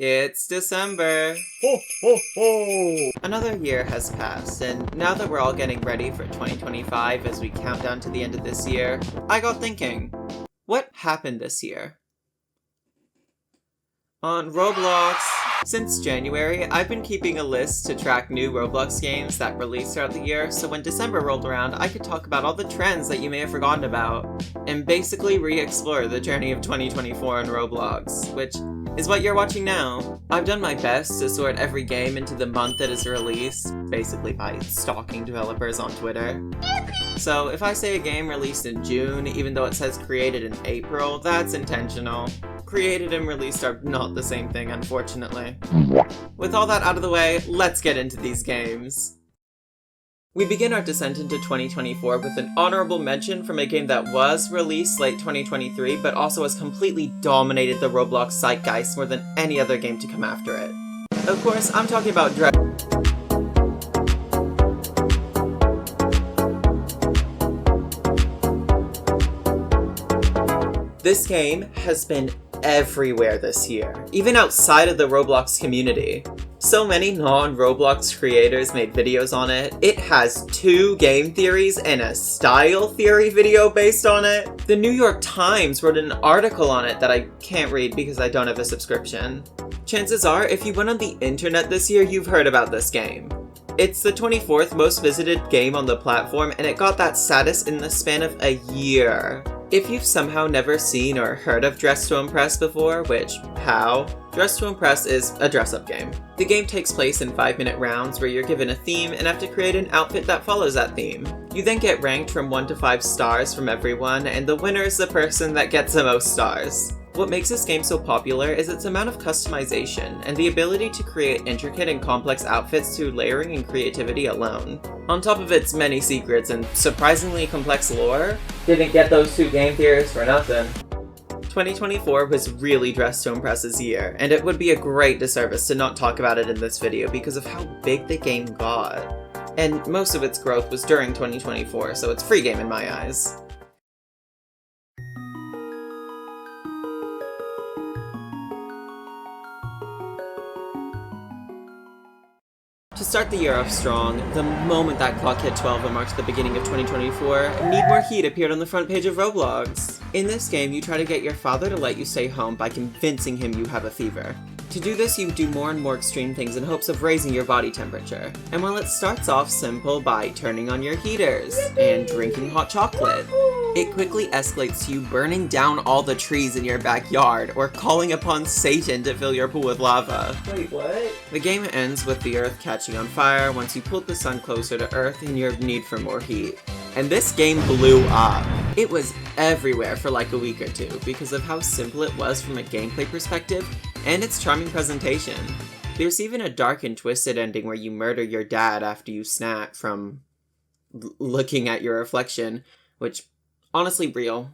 It's December! Ho ho ho! Another year has passed, and now that we're all getting ready for 2025 as we count down to the end of this year, I got thinking, what happened this year? On Roblox, since January, I've been keeping a list to track new Roblox games that release throughout the year, so when December rolled around, I could talk about all the trends that you may have forgotten about, and basically re-explore the journey of 2024 on Roblox, which is what you're watching now. I've done my best to sort every game into the month that is released, basically by stalking developers on Twitter. So if I say a game released in June, even though it says created in April, that's intentional. Created and released are not the same thing, unfortunately. With all that out of the way, let's get into these games. We begin our descent into 2024 with an honorable mention from a game that was released late 2023, but also has completely dominated the Roblox zeitgeist more than any other game to come after it. Of course, I'm talking about This game has been everywhere this year, even outside of the Roblox community. So many non-Roblox creators made videos on it. It has 2 game theories and a style theory video based on it. The New York Times wrote an article on it that I can't read because I don't have a subscription. Chances are, if you went on the internet this year, you've heard about this game. It's the 24th most visited game on the platform, and it got that status in the span of a year. If you've somehow never seen or heard of Dress to Impress before, which, how? Dress to Impress is a dress-up game. The game takes place in 5-minute rounds where you're given a theme and have to create an outfit that follows that theme. You then get ranked from 1 to 5 stars from everyone, and the winner is the person that gets the most stars. What makes this game so popular is its amount of customization, and the ability to create intricate and complex outfits through layering and creativity alone. On top of its many secrets and surprisingly complex lore, didn't get those 2 game theories for nothing. 2024 was really Dress to Impress's year, and it would be a great disservice to not talk about it in this video because of how big the game got. And most of its growth was during 2024, so it's free game in my eyes. To start the year off strong, the moment that clock hit 12 and marked the beginning of 2024, Need More Heat appeared on the front page of Roblox. In this game, you try to get your father to let you stay home by convincing him you have a fever. To do this, you do more and more extreme things in hopes of raising your body temperature. And while it starts off simple by turning on your heaters and drinking hot chocolate, it quickly escalates to you burning down all the trees in your backyard or calling upon Satan to fill your pool with lava. Wait, what? The game ends with the earth catching on fire once you pulled the sun closer to earth and your need for more heat. And this game blew up. It was everywhere for like a week or 2 because of how simple it was from a gameplay perspective and its charming presentation. There's even a dark and twisted ending where you murder your dad after you snap from looking at your reflection, which honestly real.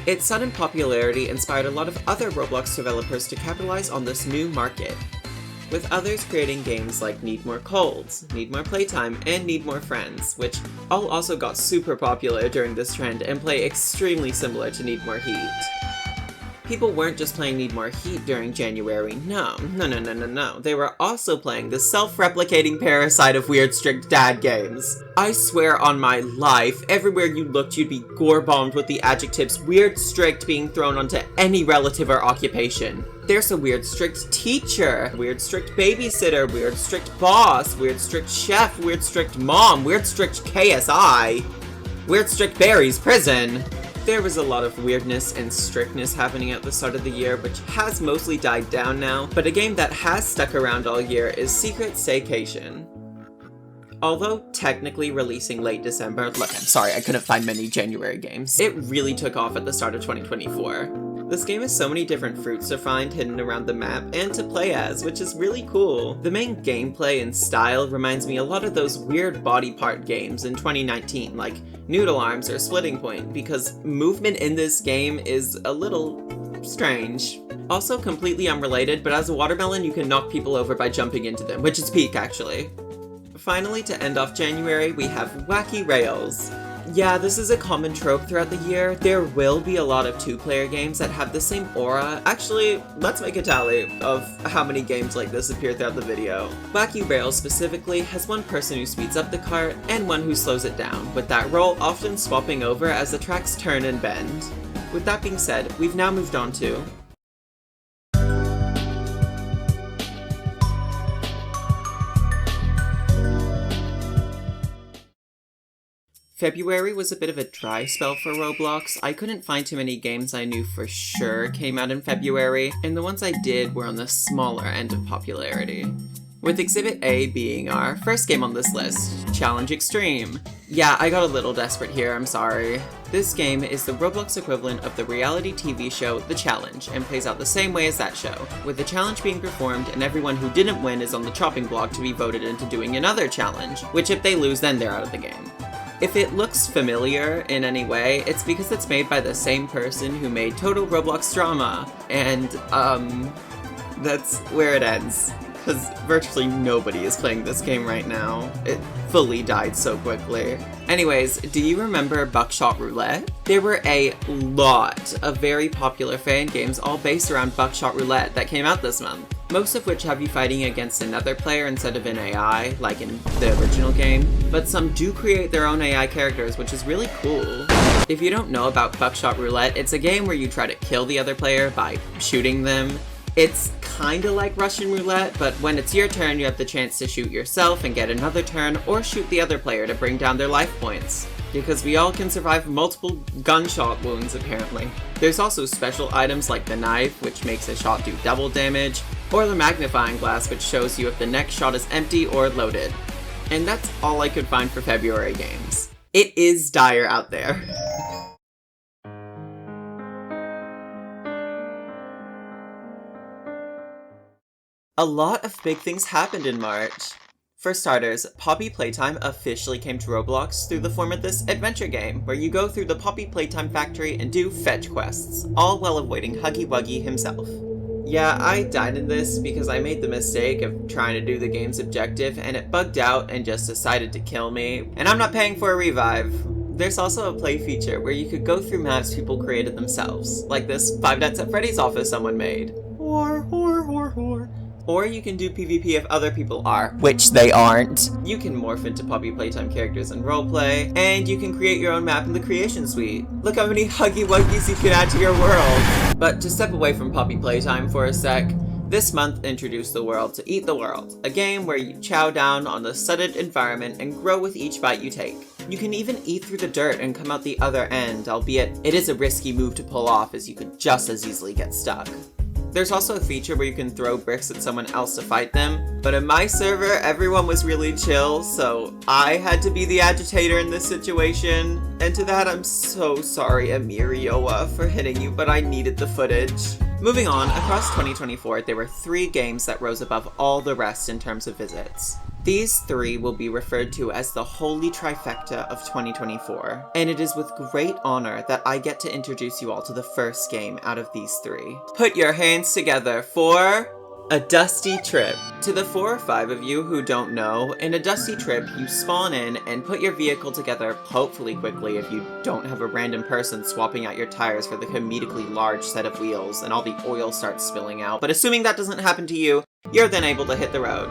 Its sudden popularity inspired a lot of other Roblox developers to capitalize on this new market, with others creating games like Need More Colds, Need More Playtime, and Need More Friends, which all also got super popular during this trend and play extremely similar to Need More Heat. People weren't just playing Need More Heat during January, no. They were also playing the self-replicating parasite of weird strict dad games. I swear on my life, everywhere you looked you'd be gore-bombed with the adjectives weird strict being thrown onto any relative or occupation. There's a weird strict teacher, weird strict babysitter, weird strict boss, weird strict chef, weird strict mom, weird strict KSI, weird strict Barry's prison. There was a lot of weirdness and strictness happening at the start of the year, which has mostly died down now, but a game that has stuck around all year is Secret Staycation. Although technically releasing late December, look, I'm sorry, I couldn't find many January games. It really took off at the start of 2024. This game has so many different fruits to find hidden around the map and to play as, which is really cool. The main gameplay and style reminds me a lot of those weird body part games in 2019, like Noodle Arms or Splitting Point, because movement in this game is a little strange. Also completely unrelated, but as a watermelon you can knock people over by jumping into them, which is peak actually. Finally, to end off January, we have Wacky Rails. Yeah, this is a common trope throughout the year. There will be a lot of two-player games that have the same aura. Actually, let's make a tally of how many games like this appear throughout the video. Wacky Rails specifically has one person who speeds up the cart and one who slows it down, with that role often swapping over as the tracks turn and bend. With that being said, we've now moved on to February was a bit of a dry spell for Roblox. I couldn't find too many games I knew for sure came out in February, and the ones I did were on the smaller end of popularity. With Exhibit A being our first game on this list, Challenge Extreme. Yeah, I got a little desperate here, I'm sorry. This game is the Roblox equivalent of the reality TV show The Challenge, and plays out the same way as that show, with the challenge being performed and everyone who didn't win is on the chopping block to be voted into doing another challenge, which if they lose then they're out of the game. If it looks familiar in any way, it's because it's made by the same person who made Total Roblox Drama, and, that's where it ends. Because virtually nobody is playing this game right now. It fully died so quickly. Anyways, do you remember Buckshot Roulette? There were a lot of very popular fan games all based around Buckshot Roulette that came out this month. Most of which have you fighting against another player instead of an AI, like in the original game. But some do create their own AI characters, which is really cool. If you don't know about Buckshot Roulette, it's a game where you try to kill the other player by shooting them. It's kinda like Russian roulette, but when it's your turn, you have the chance to shoot yourself and get another turn, or shoot the other player to bring down their life points. Because we all can survive multiple gunshot wounds, apparently. There's also special items like the knife, which makes a shot do double damage, or the magnifying glass, which shows you if the next shot is empty or loaded. And that's all I could find for February games. It is dire out there. A lot of big things happened in March. For starters, Poppy Playtime officially came to Roblox through the form of this adventure game, where you go through the Poppy Playtime factory and do fetch quests, all while avoiding Huggy Wuggy himself. Yeah, I died in this because I made the mistake of trying to do the game's objective and it bugged out and just decided to kill me, and I'm not paying for a revive. There's also a play feature where you could go through maps people created themselves, like this Five Nights at Freddy's office someone made. Or you can do PvP if other people are, which they aren't. You can morph into Poppy Playtime characters in roleplay, and you can create your own map in the creation suite. Look how many Huggy Wuggies you can add to your world! But to step away from Poppy Playtime for a sec, this month introduced the world to Eat the World, a game where you chow down on the sudded environment and grow with each bite you take. You can even eat through the dirt and come out the other end, albeit it is a risky move to pull off as you could just as easily get stuck. There's also a feature where you can throw bricks at someone else to fight them, but in my server, everyone was really chill, so I had to be the agitator in this situation. And to that, I'm so sorry, Amirioa, for hitting you, but I needed the footage. Moving on, across 2024, there were 3 games that rose above all the rest in terms of visits. These 3 will be referred to as the Holy Trifecta of 2024, and it is with great honor that I get to introduce you all to the first game out of these 3. Put your hands together for a Dusty Trip. To the 4 or 5 of you who don't know, in a Dusty Trip, you spawn in and put your vehicle together hopefully quickly if you don't have a random person swapping out your tires for the comedically large set of wheels and all the oil starts spilling out, but assuming that doesn't happen to you, you're then able to hit the road.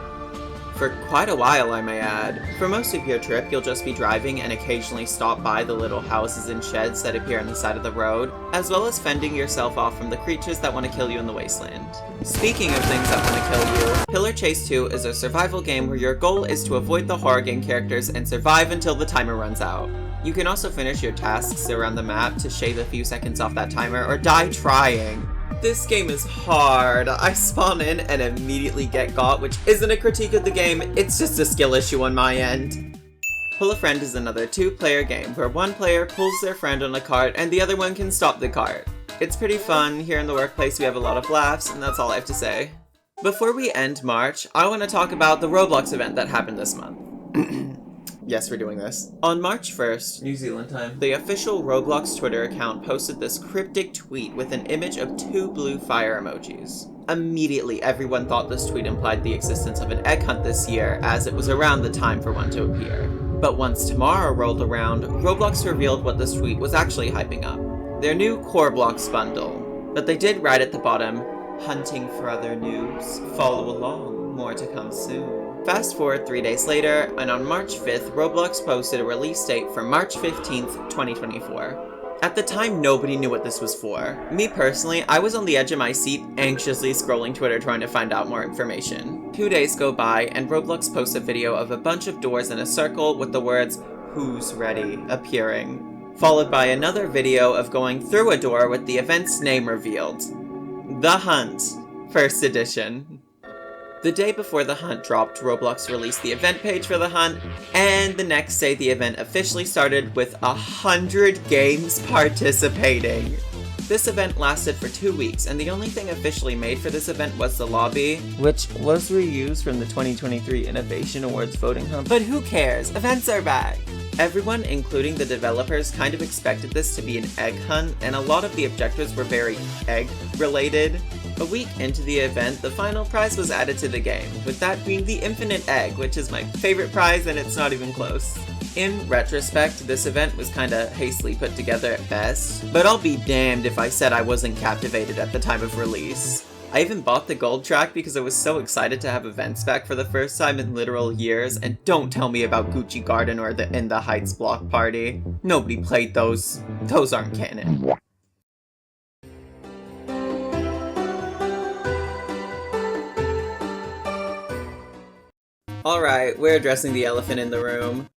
For quite a while, I may add. For most of your trip, you'll just be driving and occasionally stop by the little houses and sheds that appear on the side of the road, as well as fending yourself off from the creatures that want to kill you in the wasteland. Speaking of things that want to kill you, Pillar Chase 2 is a survival game where your goal is to avoid the horror game characters and survive until the timer runs out. You can also finish your tasks around the map to shave a few seconds off that timer or die trying. This game is hard. I spawn in and immediately get got, which isn't a critique of the game, it's just a skill issue on my end. Pull a Friend is another 2-player game where one player pulls their friend on a cart and the other one can stop the cart. It's pretty fun. Here in the workplace we have a lot of laughs, and that's all I have to say. Before we end March, I want to talk about the Roblox event that happened this month. Yes, we're doing this. On March 1st, New Zealand time, the official Roblox Twitter account posted this cryptic tweet with an image of 2 blue fire emojis. Immediately, everyone thought this tweet implied the existence of an egg hunt this year, as it was around the time for one to appear. But once tomorrow rolled around, Roblox revealed what this tweet was actually hyping up. Their new Core Blocks bundle. But they did write at the bottom, "Hunting for other news. Follow along, more to come soon." Fast forward 3 days later, and on March 5th, Roblox posted a release date for March 15th, 2024. At the time, nobody knew what this was for. Me personally, I was on the edge of my seat, anxiously scrolling Twitter trying to find out more information. 2 days go by, and Roblox posts a video of a bunch of doors in a circle with the words, "Who's ready?" appearing, followed by another video of going through a door with the event's name revealed. The Hunt, First Edition. The day before the hunt dropped, Roblox released the event page for the hunt, and the next day the event officially started with 100 games participating. This event lasted for 2 weeks, and the only thing officially made for this event was the lobby, which was reused from the 2023 Innovation Awards voting hunt. But who cares? Events are back! Everyone, including the developers, kind of expected this to be an egg hunt, and a lot of the objectives were very egg-related. A week into the event, the final prize was added to the game, with that being the infinite egg, which is my favorite prize and it's not even close. In retrospect, this event was kinda hastily put together at best, but I'll be damned if I said I wasn't captivated at the time of release. I even bought the gold track because I was so excited to have events back for the first time in literal years, and don't tell me about Gucci Garden or the In the Heights block party. Nobody played those. Those aren't canon. Alright, we're addressing the elephant in the room.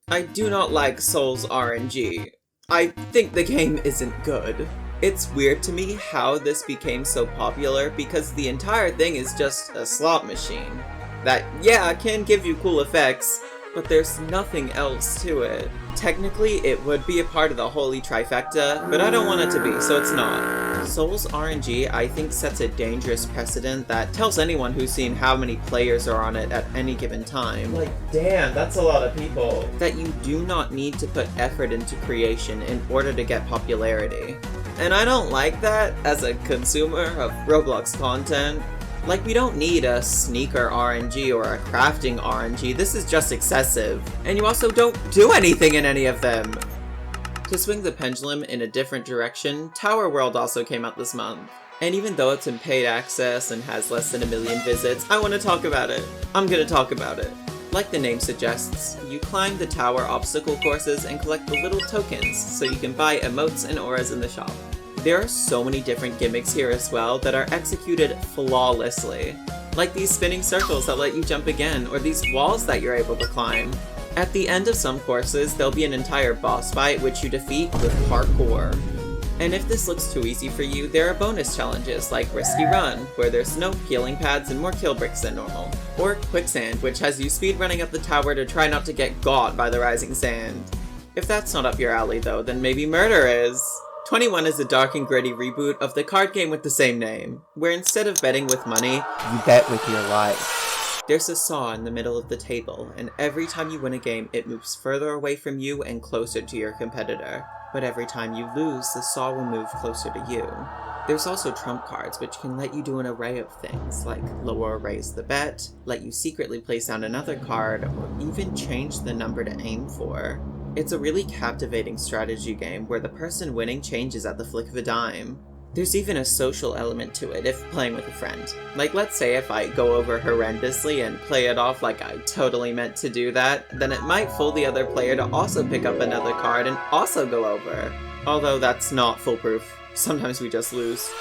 I do not like Soul's RNG. I think the game isn't good. It's weird to me how this became so popular because the entire thing is just a slot machine. That, yeah, can give you cool effects, but there's nothing else to it. Technically, it would be a part of the holy trifecta, but I don't want it to be, so it's not. Soul's RNG, I think, sets a dangerous precedent that tells anyone who's seen how many players are on it at any given time. Like, damn, that's a lot of people. That you do not need to put effort into creation in order to get popularity. And I don't like that as a consumer of Roblox content. Like, we don't need a sneaker RNG or a crafting RNG, this is just excessive. And you also don't do anything in any of them! To swing the pendulum in a different direction, Tower World also came out this month. And even though it's in paid access and has less than 1 million visits, I want to talk about it. I'm gonna talk about it. Like the name suggests, you climb the tower obstacle courses and collect the little tokens, so you can buy emotes and auras in the shop. There are so many different gimmicks here as well that are executed flawlessly. Like these spinning circles that let you jump again, or these walls that you're able to climb. At the end of some courses, there'll be an entire boss fight which you defeat with parkour. And if this looks too easy for you, there are bonus challenges like Risky Run, where there's no healing pads and more kill bricks than normal. Or Quicksand, which has you speed running up the tower to try not to get got by the rising sand. If that's not up your alley though, then maybe Murder is. 21 is a dark and gritty reboot of the card game with the same name, where instead of betting with money, you bet with your life. There's a saw in the middle of the table, and every time you win a game, it moves further away from you and closer to your competitor. But every time you lose, the saw will move closer to you. There's also trump cards, which can let you do an array of things, like lower or raise the bet, let you secretly place down another card, or even change the number to aim for. It's a really captivating strategy game where the person winning changes at the flick of a dime. There's even a social element to it if playing with a friend. Like, let's say if I go over horrendously and play it off like I totally meant to do that, then it might fool the other player to also pick up another card and also go over. Although that's not foolproof. Sometimes we just lose.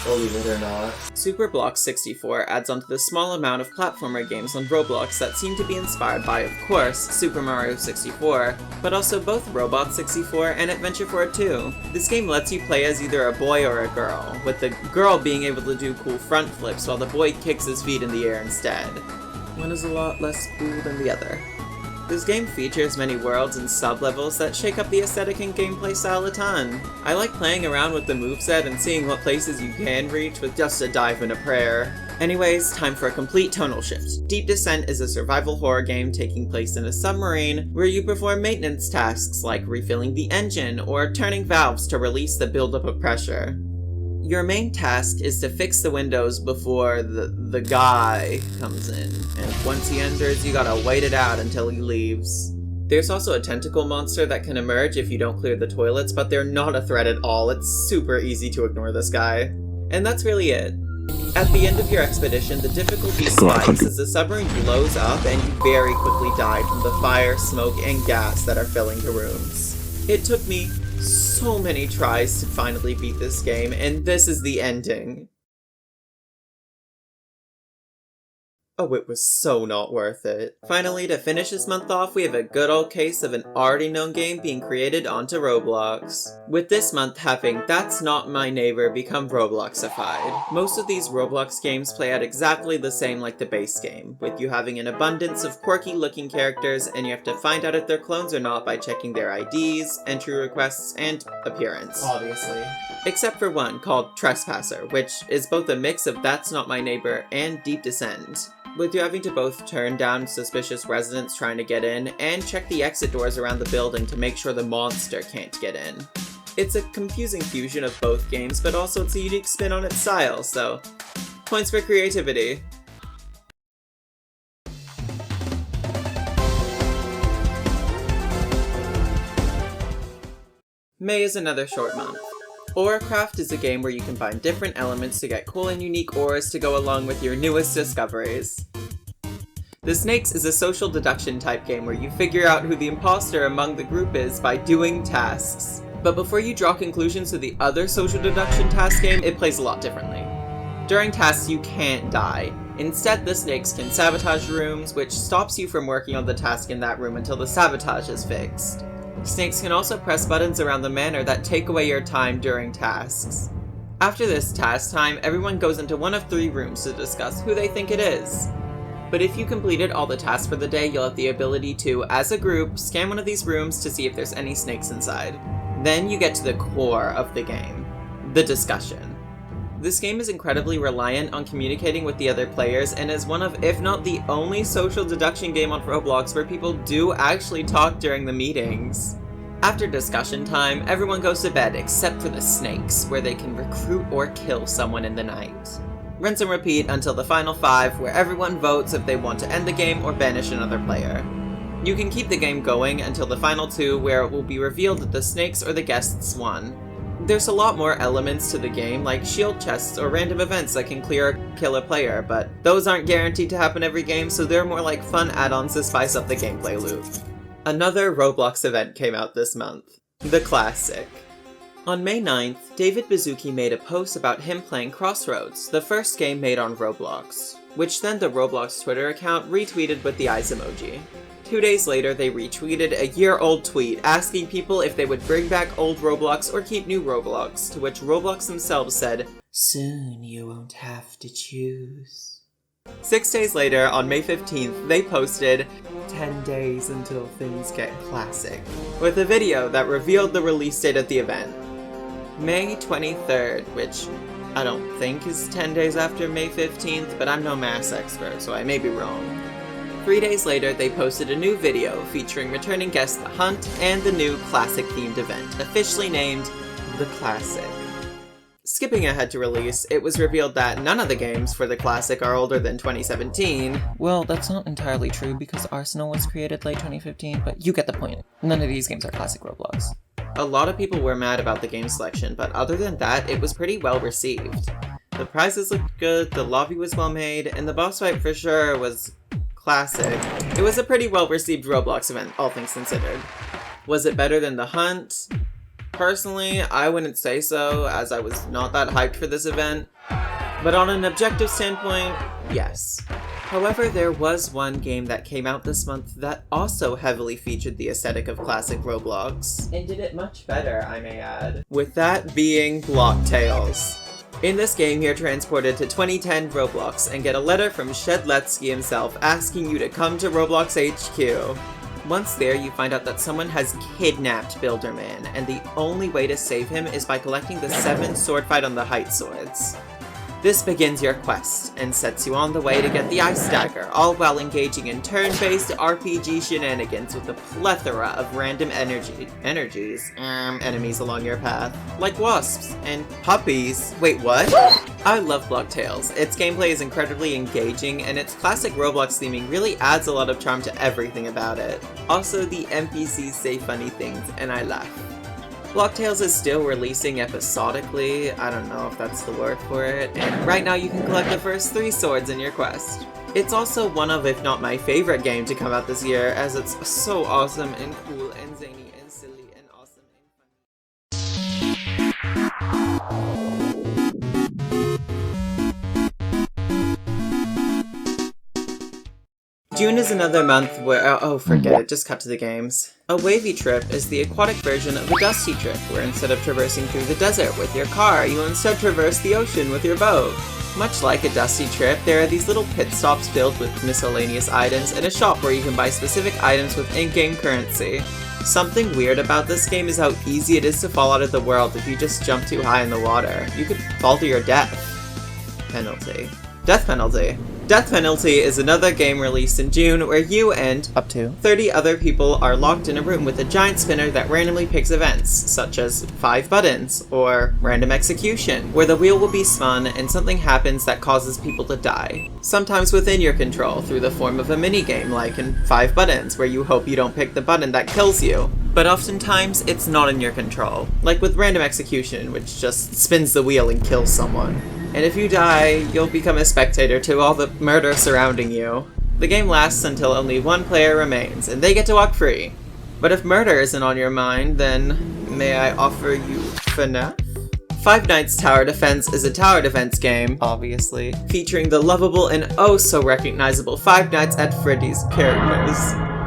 Believe it or not. Superblock 64 adds onto the small amount of platformer games on Roblox that seem to be inspired by, of course, Super Mario 64, but also both Robot 64 and Adventure 4 2. This game lets you play as either a boy or a girl, with the girl being able to do cool front flips while the boy kicks his feet in the air instead. One is a lot less cool than the other. This game features many worlds and sub-levels that shake up the aesthetic and gameplay style a ton. I like playing around with the moveset and seeing what places you can reach with just a dive and a prayer. Anyways, time for a complete tonal shift. Deep Descent is a survival horror game taking place in a submarine where you perform maintenance tasks like refilling the engine or turning valves to release the buildup of pressure. Your main task is to fix the windows before the guy comes in, and once he enters, you gotta wait it out until he leaves. There's also a tentacle monster that can emerge if you don't clear the toilets, but they're not a threat at all. It's super easy to ignore this guy. And that's really it. At the end of your expedition, the difficulty spikes as the submarine blows up and you very quickly die from the fire, smoke, and gas that are filling the rooms. It took me so many tries to finally beat this game, and this is the ending. Oh, it was so not worth it. Finally, to finish this month off, we have a good old case of an already known game being created onto Roblox. With this month having That's Not My Neighbor become Robloxified. Most of these Roblox games play out exactly the same like the base game, with you having an abundance of quirky looking characters and you have to find out if they're clones or not by checking their IDs, entry requests, and appearance. Obviously. Except for one called Trespasser, which is both a mix of That's Not My Neighbor and Deep Descent, with you having to both turn down suspicious residents trying to get in and check the exit doors around the building to make sure the monster can't get in. It's a confusing fusion of both games, but also it's a unique spin on its style, so points for creativity. May is another short month. Orecraft is a game where you combine different elements to get cool and unique ores to go along with your newest discoveries. The Snakes is a social deduction type game where you figure out who the imposter among the group is by doing tasks. But before you draw conclusions to the other social deduction task game, it plays a lot differently. During tasks, you can't die. Instead, the Snakes can sabotage rooms, which stops you from working on the task in that room until the sabotage is fixed. Snakes can also press buttons around the manor that take away your time during tasks. After this task time, everyone goes into one of 3 rooms to discuss who they think it is. But if you completed all the tasks for the day, you'll have the ability to, as a group, scan one of these rooms to see if there's any snakes inside. Then you get to the core of the game, the discussion. This game is incredibly reliant on communicating with the other players and is one of, if not the only social deduction game on Roblox where people do actually talk during the meetings. After discussion time, everyone goes to bed except for the snakes, where they can recruit or kill someone in the night. Rinse and repeat until the final 5, where everyone votes if they want to end the game or banish another player. You can keep the game going until the final 2, where it will be revealed that the snakes or the guests won. There's a lot more elements to the game, like shield chests or random events that can clear or kill a player, but those aren't guaranteed to happen every game, so they're more like fun add-ons to spice up the gameplay loop. Another Roblox event came out this month, The Classic. On May 9th, David Baszucki made a post about him playing Crossroads, the first game made on Roblox, which then the Roblox Twitter account retweeted with the eyes emoji. 2 days later, they retweeted a year-old tweet asking people if they would bring back old Roblox or keep new Roblox, to which Roblox themselves said, "Soon you won't have to choose." 6 days later, on May 15th, they posted 10 days until things get classic, with a video that revealed the release date of the event. May 23rd, which I don't think is 10 days after May 15th, but I'm no maths expert, so I may be wrong. 3 days later, they posted a new video featuring returning guest The Hunt and the new Classic-themed event, officially named The Classic. Skipping ahead to release, it was revealed that none of the games for The Classic are older than 2017. Well, that's not entirely true because Arsenal was created late 2015, but you get the point. None of these games are classic Roblox. A lot of people were mad about the game selection, but other than that, it was pretty well received. The prizes looked good, the lobby was well made, and the boss fight for sure was classic. It was a pretty well-received Roblox event, all things considered. Was it better than The Hunt? Personally, I wouldn't say so, as I was not that hyped for this event. But on an objective standpoint, yes. However, there was one game that came out this month that also heavily featured the aesthetic of classic Roblox. And did it much better, I may add. With that being Block Tales. In this game, you're transported to 2010 Roblox and get a letter from Shedletsky himself asking you to come to Roblox HQ. Once there, you find out that someone has kidnapped Builderman, and the only way to save him is by collecting the 7 sword fight on the height swords. This begins your quest, and sets you on the way to get the Ice Dagger, all while engaging in turn-based RPG shenanigans with a plethora of random enemies along your path, like wasps and puppies. Wait, what? I love Block Tales. Its gameplay is incredibly engaging, and its classic Roblox theming really adds a lot of charm to everything about it. Also, the NPCs say funny things, and I laugh. Block Tales is still releasing episodically, I don't know if that's the word for it, and right now you can collect the first 3 swords in your quest. It's also one of, if not my favorite game to come out this year, as it's so awesome and cool and zany and silly and awesome and funny. June is another month where- oh, forget it, just cut to the games. A wavy trip is the aquatic version of a dusty trip, where instead of traversing through the desert with your car, you instead traverse the ocean with your boat. Much like a dusty trip, there are these little pit stops filled with miscellaneous items and a shop where you can buy specific items with in-game currency. Something weird about this game is how easy it is to fall out of the world if you just jump too high in the water. You could fall to your death penalty. Death Penalty. Death Penalty is another game released in June where you and up to 30 other people are locked in a room with a giant spinner that randomly picks events, such as 5 buttons, or random execution, where the wheel will be spun and something happens that causes people to die. Sometimes within your control, through the form of a minigame like in 5 buttons, where you hope you don't pick the button that kills you. But oftentimes, it's not in your control, like with random execution, which just spins the wheel and kills someone. And if you die, you'll become a spectator to all the murder surrounding you. The game lasts until only one player remains, and they get to walk free. But if murder isn't on your mind, then may I offer you FNAF? Five Nights Tower Defense is a tower defense game, obviously, featuring the lovable and oh so recognizable Five Nights at Freddy's characters.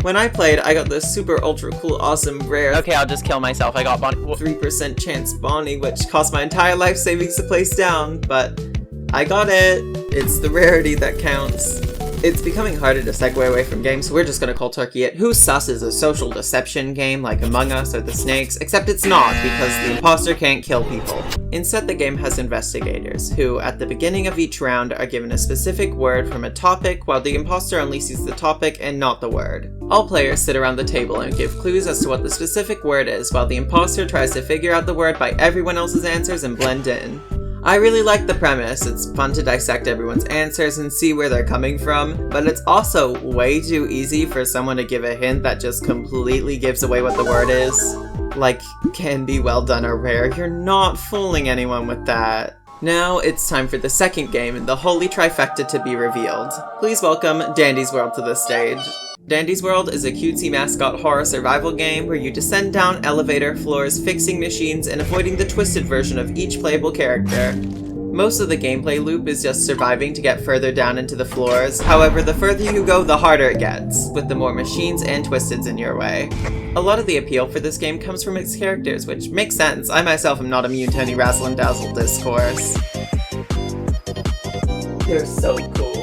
When I played, I got this super ultra cool awesome rare, okay, I'll just kill myself, I got Bonnie, 3% chance Bonnie, which cost my entire life savings to place down, but I got it. It's the rarity that counts. It's becoming harder to segue away from games, so we're just gonna cold turkey it. Who's Sus is a social deception game like Among Us or The Snakes, except it's not, because the imposter can't kill people. Instead, the game has investigators, who, at the beginning of each round, are given a specific word from a topic, while the imposter only sees the topic and not the word. All players sit around the table and give clues as to what the specific word is, while the imposter tries to figure out the word by everyone else's answers and blend in. I really like the premise. It's fun to dissect everyone's answers and see where they're coming from, but it's also way too easy for someone to give a hint that just completely gives away what the word is. Like, can be well done or rare. You're not fooling anyone with that. Now it's time for the second game in the holy trifecta to be revealed. Please welcome Dandy's World to the stage. Dandy's World is a cutesy mascot horror survival game where you descend down elevator floors, fixing machines, and avoiding the twisted version of each playable character. Most of the gameplay loop is just surviving to get further down into the floors, however the further you go the harder it gets, with the more machines and twisteds in your way. A lot of the appeal for this game comes from its characters, which makes sense. I myself am not immune to any razzle and dazzle discourse. They're so cool.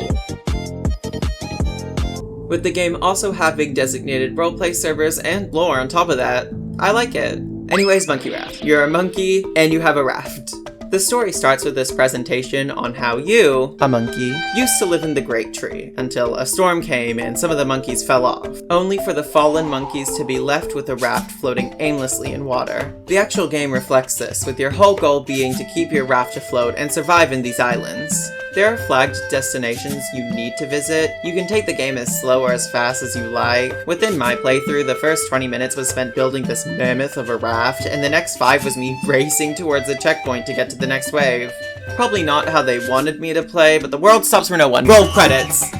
With the game also having designated roleplay servers and lore on top of that, I like it. Anyways, Monkey Raft. You're a monkey, and you have a raft. The story starts with this presentation on how you, a monkey, used to live in the Great Tree, until a storm came and some of the monkeys fell off, only for the fallen monkeys to be left with a raft floating aimlessly in water. The actual game reflects this, with your whole goal being to keep your raft afloat and survive in these islands. There are flagged destinations you need to visit. You can take the game as slow or as fast as you like. Within my playthrough, the first 20 minutes was spent building this mammoth of a raft, and the next 5 was me racing towards a checkpoint to get to the next wave. Probably not how they wanted me to play, but the world stops for no one. Roll credits!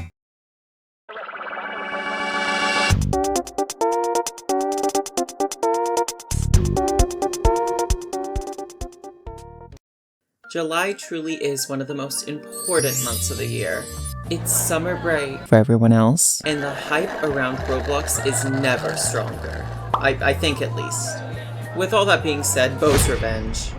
July truly is one of the most important months of the year. It's summer break for everyone else, and the hype around Roblox is never stronger. I think at least. With all that being said, Beau's Revenge.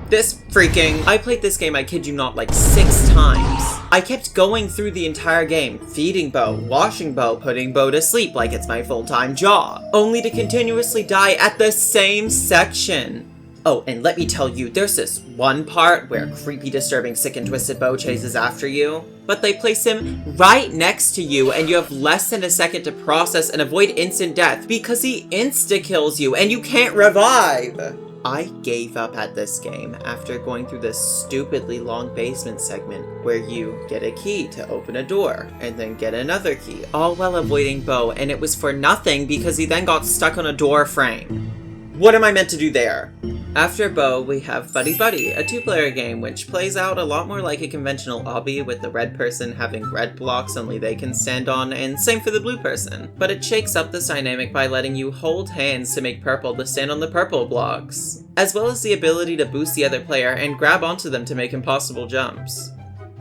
I played this game, I kid you not, like 6 times. I kept going through the entire game, feeding Beau, washing Beau, putting Beau to sleep like it's my full-time job, only to continuously die at the same section. Oh, and let me tell you, there's this one part where creepy, disturbing, sick and twisted Bo chases after you, but they place him right next to you and you have less than a second to process and avoid instant death because he insta-kills you and you can't revive! I gave up at this game after going through this stupidly long basement segment where you get a key to open a door and then get another key, all while avoiding Bo, and it was for nothing because he then got stuck on a door frame. What am I meant to do there? After Bo, we have Buddy Buddy, a 2-player game which plays out a lot more like a conventional obby with the red person having red blocks only they can stand on, and same for the blue person. But it shakes up this dynamic by letting you hold hands to make purple to stand on the purple blocks, as well as the ability to boost the other player and grab onto them to make impossible jumps.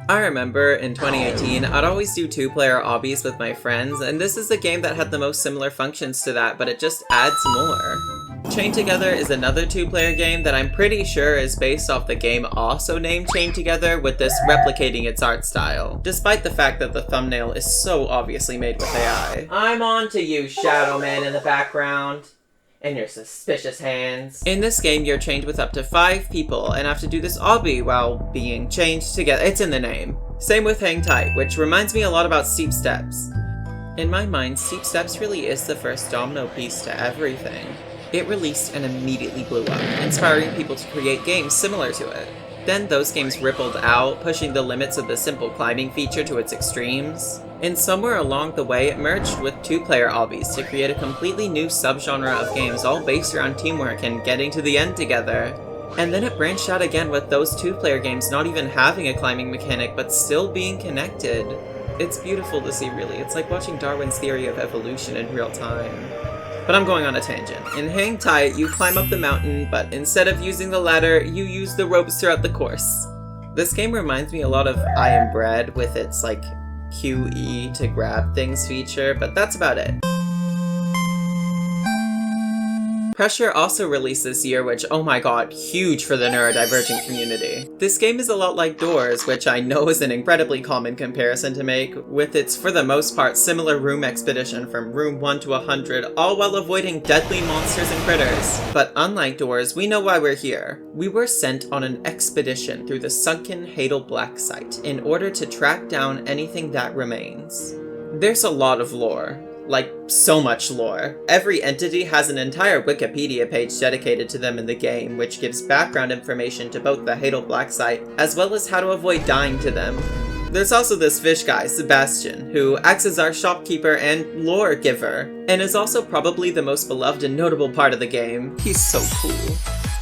I remember in 2018, I'd always do 2-player obbies with my friends, and this is the game that had the most similar functions to that, but it just adds more. Chained Together is another 2-player game that I'm pretty sure is based off the game also named Chained Together, with this replicating its art style, despite the fact that the thumbnail is so obviously made with AI. I'm on to you, Shadow Man in the background. And your suspicious hands. In this game, you're chained with up to 5 people and have to do this obby while being chained together. It's in the name. Same with Hang Tight, which reminds me a lot about Steep Steps. In my mind, Steep Steps really is the first domino piece to everything. It released and immediately blew up, inspiring people to create games similar to it. Then those games rippled out, pushing the limits of the simple climbing feature to its extremes. And somewhere along the way, it merged with 2-player obbies to create a completely new subgenre of games all based around teamwork and getting to the end together. And then it branched out again with those 2-player games not even having a climbing mechanic but still being connected. It's beautiful to see, really. It's like watching Darwin's theory of evolution in real time. But I'm going on a tangent. In Hang Tight, you climb up the mountain, but instead of using the ladder, you use the ropes throughout the course. This game reminds me a lot of I Am Bread with its, like, QE to grab things feature, but that's about it. Pressure also released this year, which, oh my god, huge for the neurodivergent community. This game is a lot like Doors, which I know is an incredibly common comparison to make, with its, for the most part, similar room expedition from room 1 to 100, all while avoiding deadly monsters and critters. But unlike Doors, we know why we're here. We were sent on an expedition through the sunken Hadal Black site in order to track down anything that remains. There's a lot of lore. Like, so much lore. Every entity has an entire Wikipedia page dedicated to them in the game, which gives background information to both the Hadal Black site, as well as how to avoid dying to them. There's also this fish guy, Sebastian, who acts as our shopkeeper and lore giver, and is also probably the most beloved and notable part of the game. He's so cool.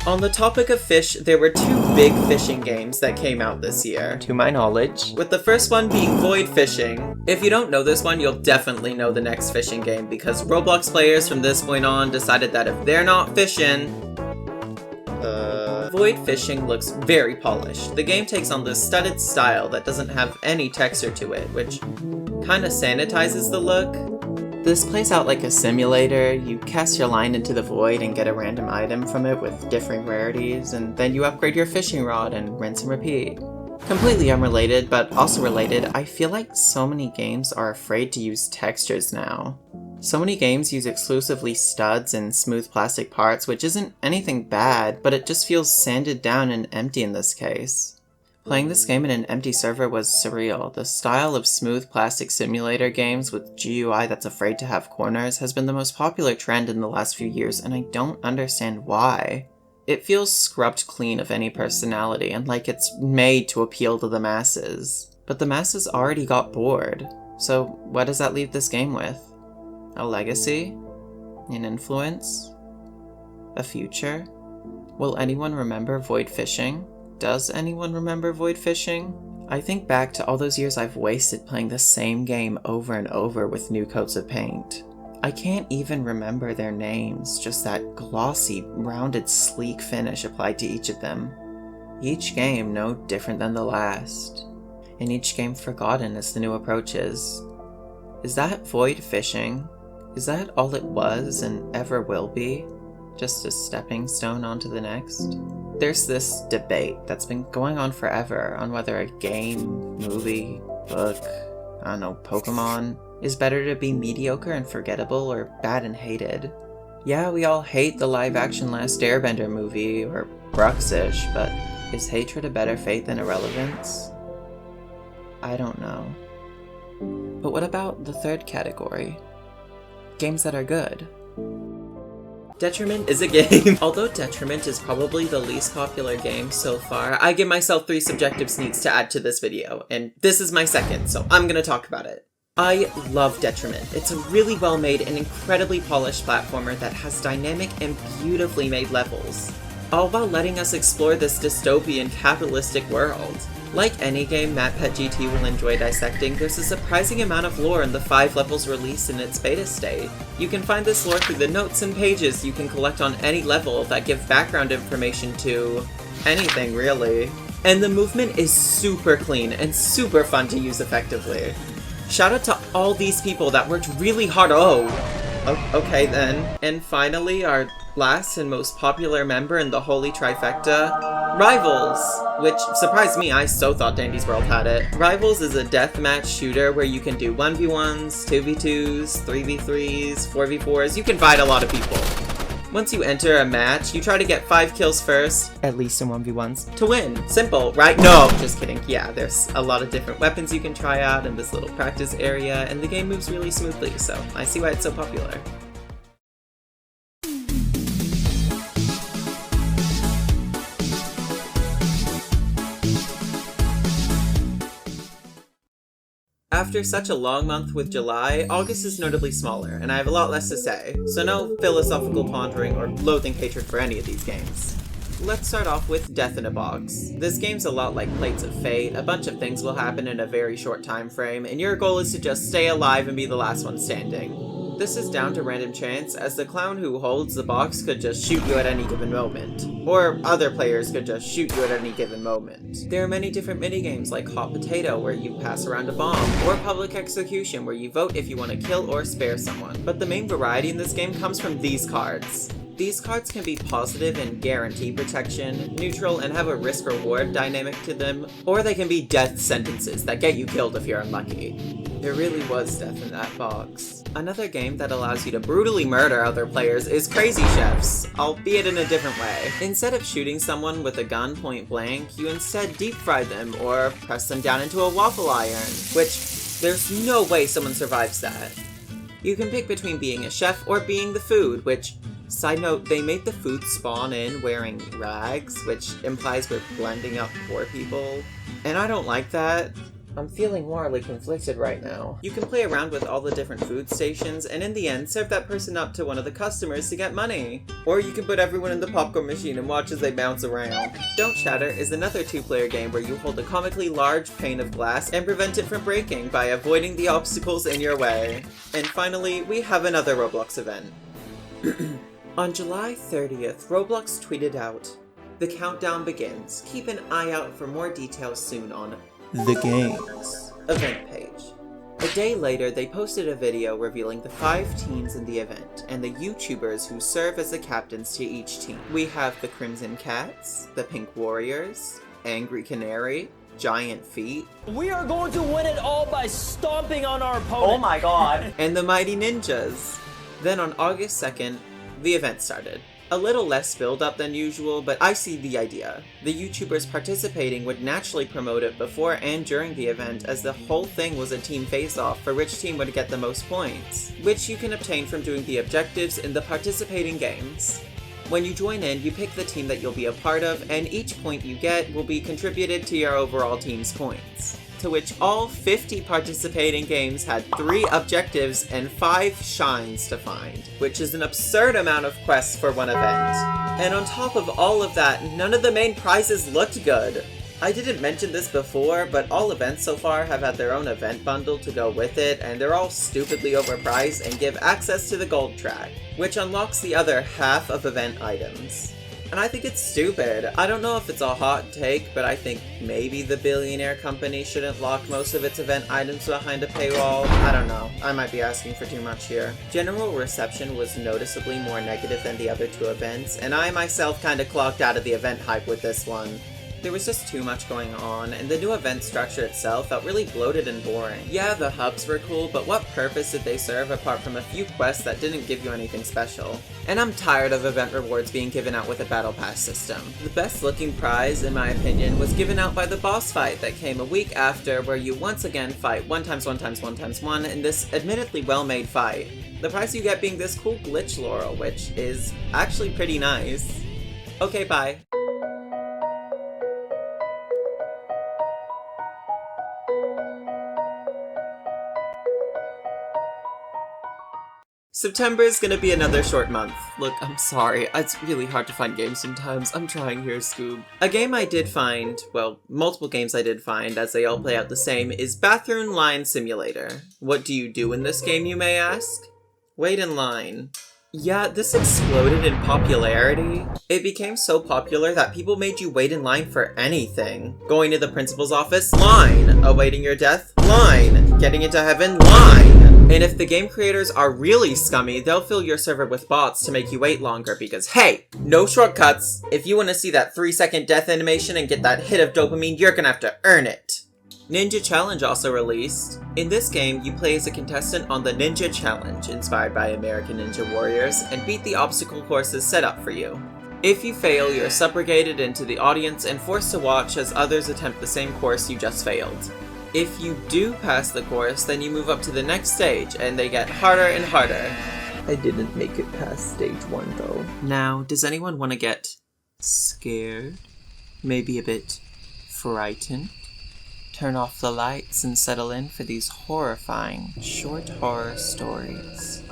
On the topic of fish, there were 2 big fishing games that came out this year, to my knowledge, with the first one being Void Fishing. If you don't know this one, you'll definitely know the next fishing game, because Roblox players from this point on decided that if they're not fishing, Void Fishing looks very polished. The game takes on this studded style that doesn't have any texture to it, which kinda sanitizes the look. This plays out like a simulator. You cast your line into the void and get a random item from it with differing rarities, and then you upgrade your fishing rod and rinse and repeat. Completely unrelated, but also related, I feel like so many games are afraid to use textures now. So many games use exclusively studs and smooth plastic parts, which isn't anything bad, but it just feels sanded down and empty in this case. Playing this game in an empty server was surreal. The style of smooth plastic simulator games with GUI that's afraid to have corners has been the most popular trend in the last few years, and I don't understand why. It feels scrubbed clean of any personality and like it's made to appeal to the masses. But the masses already got bored, so what does that leave this game with? A legacy? An influence? A future? Will anyone remember Void Fishing? Does anyone remember Void Fishing? I think back to all those years I've wasted playing the same game over and over with new coats of paint. I can't even remember their names, just that glossy, rounded, sleek finish applied to each of them. Each game no different than the last, and each game forgotten as the new approaches. Is that Void Fishing? Is that all it was and ever will be? Just a stepping stone onto the next? There's this debate that's been going on forever on whether a game, movie, book, I don't know, Pokemon, is better to be mediocre and forgettable or bad and hated. Yeah, we all hate the live-action Last Airbender movie, or Bruxish, but is hatred a better fate than irrelevance? I don't know. But what about the third category? Games that are good. Detriment is a game. Although Detriment is probably the least popular game so far, I give myself 3 subjective sneaks to add to this video, and this is my second, so I'm gonna talk about it. I love Detriment. It's a really well-made and incredibly polished platformer that has dynamic and beautifully made levels, all while letting us explore this dystopian capitalistic world. Like any game MatPetGT will enjoy dissecting, there's a surprising amount of lore in the 5 levels released in its beta state. You can find this lore through the notes and pages you can collect on any level that give background information to anything, really. And the movement is super clean and super fun to use effectively. Shout out to all these people that worked really hard. Okay then. And finally, our last and most popular member in the Holy Trifecta, Rivals, which surprised me. I so thought Dandy's World had it. Rivals is a deathmatch shooter where you can do 1v1s, 2v2s, 3v3s, 4v4s. You can fight a lot of people. Once you enter a match, you try to get 5 kills first, at least in 1v1s, to win. Simple, right? No, just kidding. Yeah, there's a lot of different weapons you can try out in this little practice area, and the game moves really smoothly, so I see why it's so popular. After such a long month with July, August is notably smaller, and I have a lot less to say, so no philosophical pondering or loathing hatred for any of these games. Let's start off with Death in a Box. This game's a lot like Plates of Fate. A bunch of things will happen in a very short time frame, and your goal is to just stay alive and be the last one standing. This is down to random chance, as the clown who holds the box could just shoot you at any given moment. Or other players could just shoot you at any given moment. There are many different minigames like Hot Potato, where you pass around a bomb, or Public Execution, where you vote if you want to kill or spare someone. But the main variety in this game comes from these cards. These cards can be positive and guarantee protection, neutral and have a risk-reward dynamic to them, or they can be death sentences that get you killed if you're unlucky. There really was death in that box. Another game that allows you to brutally murder other players is Crazy Chefs, albeit in a different way. Instead of shooting someone with a gun point blank, you instead deep fry them or press them down into a waffle iron, which there's no way someone survives that. You can pick between being a chef or being the food, which, side note, they made the food spawn in wearing rags, which implies we're blending up poor people. And I don't like that. I'm feeling morally conflicted right now. You can play around with all the different food stations, and in the end, serve that person up to one of the customers to get money. Or you can put everyone in the popcorn machine and watch as they bounce around. Don't Shatter is another 2-player game where you hold a comically large pane of glass and prevent it from breaking by avoiding the obstacles in your way. And finally, we have another Roblox event. On July 30th, Roblox tweeted out, "The countdown begins. Keep an eye out for more details soon on the game's event page." A day later, they posted a video revealing the 5 teams in the event and the YouTubers who serve as the captains to each team. We have the Crimson Cats, the Pink Warriors, Angry Canary, Giant Feet. We are going to win it all by stomping on our opponent. Oh my god. And the Mighty Ninjas. Then on August 2nd, the event started. A little less build-up than usual, but I see the idea. The YouTubers participating would naturally promote it before and during the event, as the whole thing was a team face-off for which team would get the most points, which you can obtain from doing the objectives in the participating games. When you join in, you pick the team that you'll be a part of, and each point you get will be contributed to your overall team's points. To which all 50 participating games had 3 objectives and 5 shines to find, which is an absurd amount of quests for one event. And on top of all of that, none of the main prizes looked good. I didn't mention this before, but all events so far have had their own event bundle to go with it, and they're all stupidly overpriced and give access to the gold track, which unlocks the other half of event items. And I think it's stupid. I don't know if it's a hot take, but I think maybe the billionaire company shouldn't lock most of its event items behind a paywall. I don't know. I might be asking for too much here. General reception was noticeably more negative than the other 2 events, and I myself kinda clocked out of the event hype with this one. There was just too much going on, and the new event structure itself felt really bloated and boring. Yeah, the hubs were cool, but what purpose did they serve apart from a few quests that didn't give you anything special? And I'm tired of event rewards being given out with a battle pass system. The best looking prize, in my opinion, was given out by the boss fight that came a week after, where you once again fight 1x1x1x1 in this admittedly well-made fight. The prize you get being this cool glitch laurel, which is actually pretty nice. Okay, bye. September is gonna be another short month. Look, I'm sorry, it's really hard to find games sometimes. I'm trying here, Scoob. A game I did find, well, multiple games I did find, as they all play out the same, is Bathroom Line Simulator. What do you do in this game, you may ask? Wait in line. Yeah, this exploded in popularity. It became so popular that people made you wait in line for anything. Going to the principal's office? Line. Awaiting your death? Line. Getting into heaven? Line. And if the game creators are really scummy, they'll fill your server with bots to make you wait longer because, hey, no shortcuts. If you want to see that 3-second death animation and get that hit of dopamine, you're gonna have to earn it. Ninja Challenge also released. In this game, you play as a contestant on the Ninja Challenge, inspired by American Ninja Warriors, and beat the obstacle courses set up for you. If you fail, you're subrogated into the audience and forced to watch as others attempt the same course you just failed. If you do pass the course, then you move up to the next stage, and they get harder and harder. I didn't make it past stage 1 though. Now, does anyone want to get scared? Maybe a bit frightened? Turn off the lights and settle in for these horrifying short horror stories.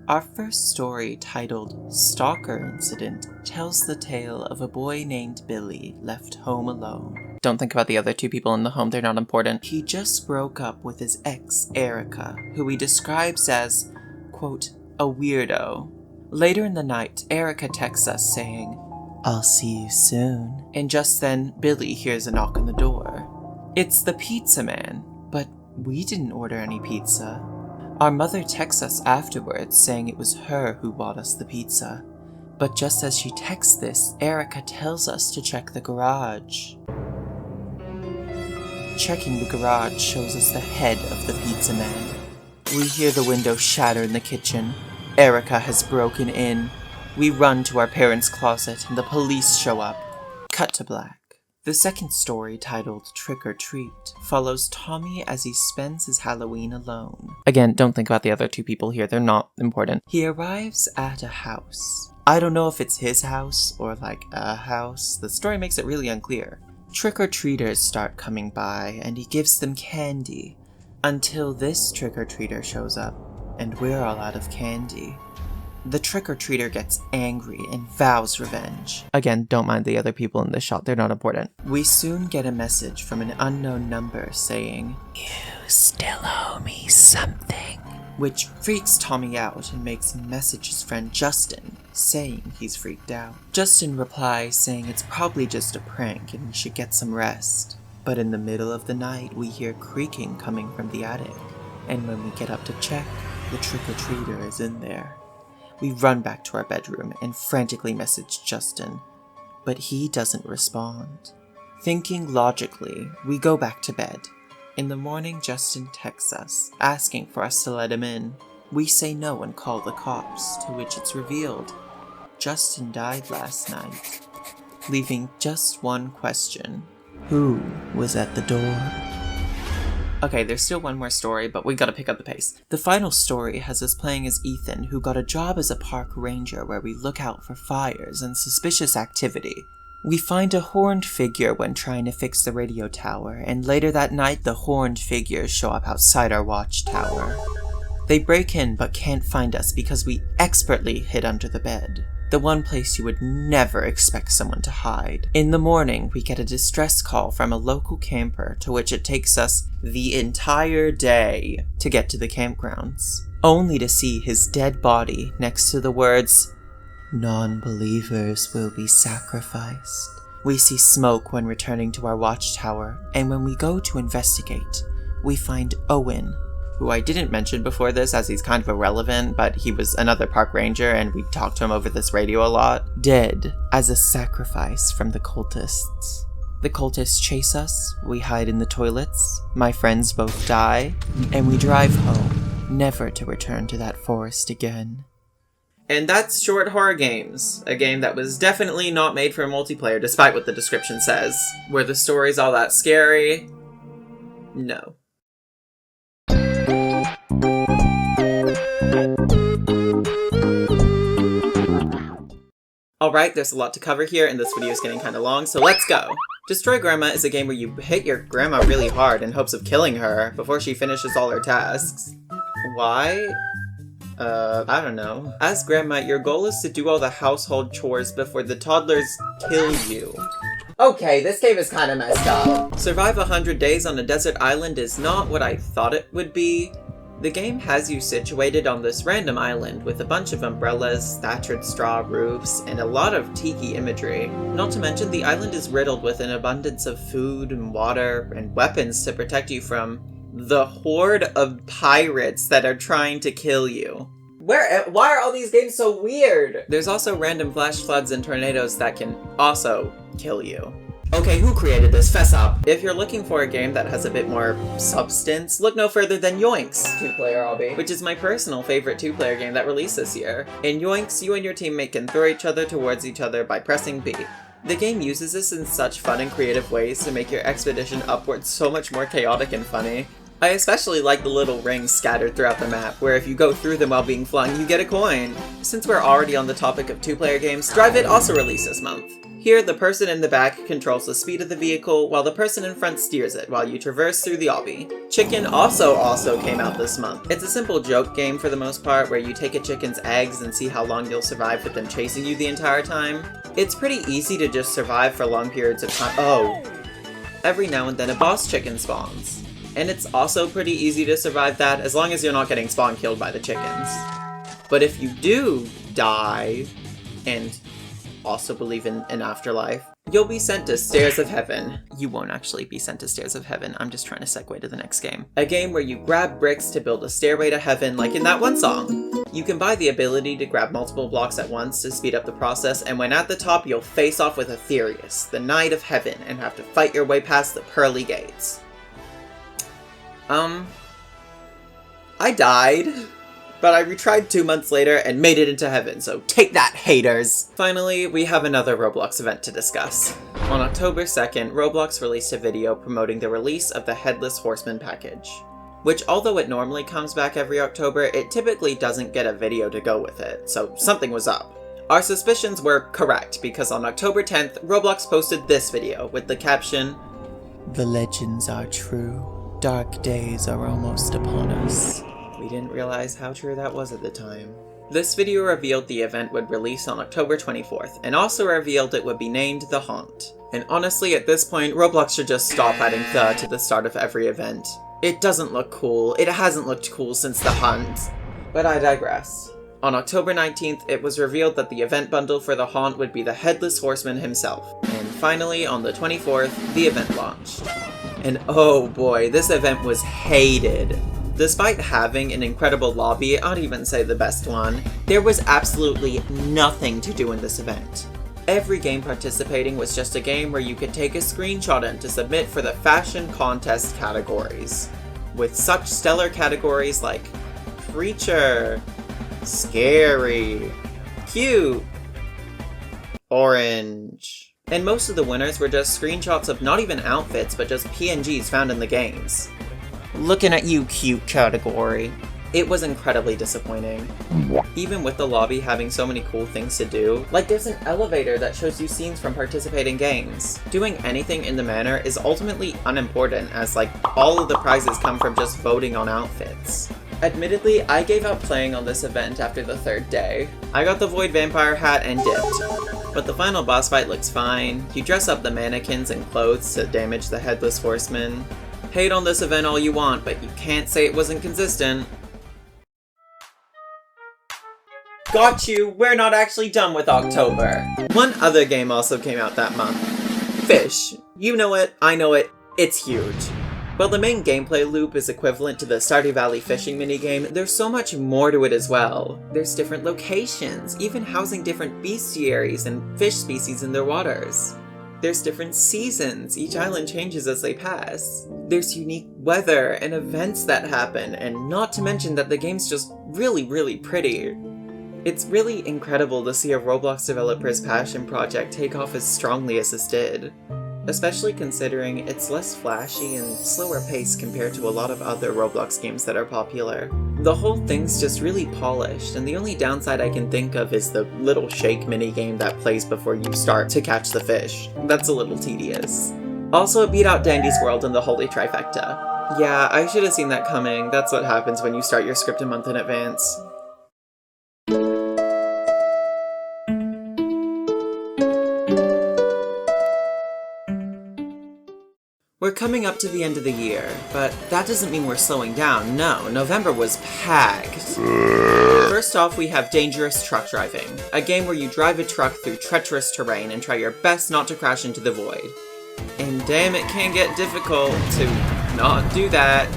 Our first story, titled Stalker Incident, tells the tale of a boy named Billy left home alone. Don't think about the other 2 people in the home, they're not important. He just broke up with his ex, Erica, who he describes as, quote, a weirdo. Later in the night, Erica texts us saying, "I'll see you soon." And just then, Billy hears a knock on the door. It's the pizza man, but we didn't order any pizza. Our mother texts us afterwards saying it was her who bought us the pizza. But just as she texts this, Erica tells us to check the garage. Checking the garage shows us the head of the pizza man. We hear the window shatter in the kitchen. Erica has broken in. We run to our parents' closet and the police show up. Cut to black. The second story, titled Trick or Treat, follows Tommy as he spends his Halloween alone. Again, don't think about the other 2 people here, they're not important. He arrives at a house. I don't know if it's his house or like a house. The story makes it really unclear. Trick-or-treaters start coming by and he gives them candy. Until this trick-or-treater shows up and we're all out of candy. The trick-or-treater gets angry and vows revenge. Again, don't mind the other people in this shot, they're not important. We soon get a message from an unknown number saying, "You still owe me something," which freaks Tommy out and makes him message his friend Justin, saying he's freaked out. Justin replies saying it's probably just a prank and he should get some rest. But in the middle of the night, we hear creaking coming from the attic, and when we get up to check, the trick-or-treater is in there. We run back to our bedroom and frantically message Justin, but he doesn't respond. Thinking logically, we go back to bed. In the morning, Justin texts us, asking for us to let him in. We say no and call the cops, to which it's revealed Justin died last night, leaving just one question. Who was at the door? Okay, there's still one more story, but we gotta pick up the pace. The final story has us playing as Ethan, who got a job as a park ranger where we look out for fires and suspicious activity. We find a horned figure when trying to fix the radio tower, and later that night the horned figures show up outside our watchtower. They break in but can't find us because we expertly hid under the bed. The one place you would never expect someone to hide. In the morning, we get a distress call from a local camper, to which it takes us the entire day to get to the campgrounds, only to see his dead body next to the words, "Non-believers will be sacrificed." We see smoke when returning to our watchtower, and when we go to investigate, we find Owen, who I didn't mention before this as he's kind of irrelevant, but he was another park ranger and we talked to him over this radio a lot, dead as a sacrifice from the cultists. The cultists chase us, we hide in the toilets, my friends both die, and we drive home, never to return to that forest again. And that's Short Horror Games, a game that was definitely not made for multiplayer, despite what the description says. Were the stories all that scary? No. Alright, there's a lot to cover here, and this video is getting kinda long, so let's go! Destroy Grandma is a game where you hit your grandma really hard in hopes of killing her before she finishes all her tasks. Why? I don't know. As Grandma, your goal is to do all the household chores before the toddlers kill you. Okay, this game is kinda messed up. Survive 100 days on a desert island is not what I thought it would be. The game has you situated on this random island with a bunch of umbrellas, thatchered straw roofs, and a lot of tiki imagery. Not to mention, the island is riddled with an abundance of food and water and weapons to protect you from the horde of pirates that are trying to kill you. Why are all these games so weird? There's also random flash floods and tornadoes that can also kill you. Okay, who created this? Fess up. If you're looking for a game that has a bit more substance, look no further than Yoinks! Two-player obby. Which is my personal favorite two-player game that released this year. In Yoinks, you and your teammate can throw each other towards each other by pressing B. The game uses this in such fun and creative ways to make your expedition upwards so much more chaotic and funny. I especially like the little rings scattered throughout the map, where if you go through them while being flung, you get a coin. Since we're already on the topic of two-player games, Drive It also released this month. Here, the person in the back controls the speed of the vehicle, while the person in front steers it while you traverse through the obby. Chicken also came out this month. It's a simple joke game for the most part, where you take a chicken's eggs and see how long you'll survive with them chasing you the entire time. It's pretty easy to just survive for long periods of time. Oh! Every now and then a boss chicken spawns. And it's also pretty easy to survive that as long as you're not getting spawn killed by the chickens. But if you do die, and also believe in an afterlife, you'll be sent to Stairs of Heaven. You won't actually be sent to Stairs of Heaven, I'm just trying to segue to the next game. A game where you grab bricks to build a stairway to heaven like in that one song. You can buy the ability to grab multiple blocks at once to speed up the process, and when at the top you'll face off with Aetherius, the Knight of Heaven, and have to fight your way past the pearly gates. I died, but I retried 2 months later and made it into heaven, so take that, haters! Finally, we have another Roblox event to discuss. On October 2nd, Roblox released a video promoting the release of the Headless Horseman package. Which, although it normally comes back every October, it typically doesn't get a video to go with it, so something was up. Our suspicions were correct, because on October 10th, Roblox posted this video with the caption, "The legends are true. Dark days are almost upon us." We didn't realize how true that was at the time. This video revealed the event would release on October 24th, and also revealed it would be named The Haunt. And honestly, at this point, Roblox should just stop adding "the" to the start of every event. It doesn't look cool. It hasn't looked cool since The Hunt. But I digress. On October 19th, it was revealed that the event bundle for The Haunt would be the Headless Horseman himself. And finally, on the 24th, the event launched. And oh boy, this event was hated. Despite having an incredible lobby, I'd even say the best one, there was absolutely nothing to do in this event. Every game participating was just a game where you could take a screenshot in to submit for the fashion contest categories. With such stellar categories like Preacher, Scary, Cute, Orange. And most of the winners were just screenshots of not even outfits, but just PNGs found in the games. Looking at you, cute category. It was incredibly disappointing. Even with the lobby having so many cool things to do, like there's an elevator that shows you scenes from participating games. Doing anything in the manner is ultimately unimportant, as like all of the prizes come from just voting on outfits. Admittedly, I gave up playing on this event after the 3rd day. I got the Void Vampire hat and dipped. But the final boss fight looks fine. You dress up the mannequins in clothes to damage the Headless Horseman. Hate on this event all you want, but you can't say it wasn't consistent. Got you! We're not actually done with October. One other game also came out that month. Fish. You know it, I know it, it's huge. While the main gameplay loop is equivalent to the Stardew Valley fishing minigame, there's so much more to it as well. There's different locations, even housing different bestiaries and fish species in their waters. There's different seasons, each island changes as they pass. There's unique weather and events that happen, and not to mention that the game's just really pretty. It's really incredible to see a Roblox developer's passion project take off as strongly as this did. Especially considering it's less flashy and slower paced compared to a lot of other Roblox games that are popular. The whole thing's just really polished, and the only downside I can think of is the little shake minigame that plays before you start to catch the fish. That's a little tedious. Also, it beat out Dandy's World in the Holy Trifecta. Yeah, I should have seen that coming. That's what happens when you start your script a month in advance. We're coming up to the end of the year, but that doesn't mean we're slowing down. No, November was packed. First off, we have Dangerous Truck Driving, a game where you drive a truck through treacherous terrain and try your best not to crash into the void. And damn, it can get difficult to not do that.